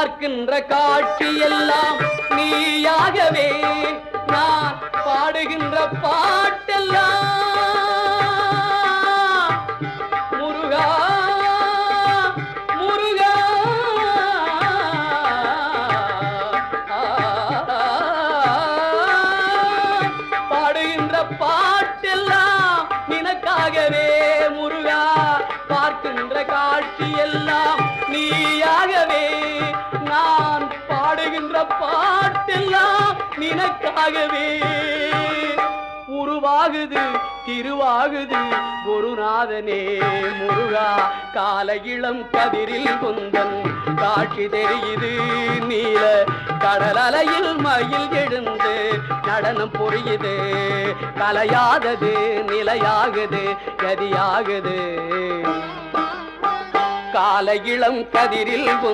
பார்க்கின்ற காட்சி எல்லாம் நீயாகவே நான் பாடுகின்ற பாட்டெல்லாம் முருகா முருகா பாடுகின்ற பாட்டெல்லாம் நினக்காகவே முருகா பார்க்கின்ற காட்சி எல்லாம் நீயாகவே நான் பாடுகின்ற பாட்டெல்லாம் நினக்காகவே உருவாகுது திருவாகுது குருநாதனே முருகா கால இளம் கதிரில் குந்தன் காட்சி தெரியுது நீல கடலலையில் மயில் எழுந்து நடனம் புரியுது கலையாதது நிலையாகுது கதியாகுது கால இளம் கதிரில்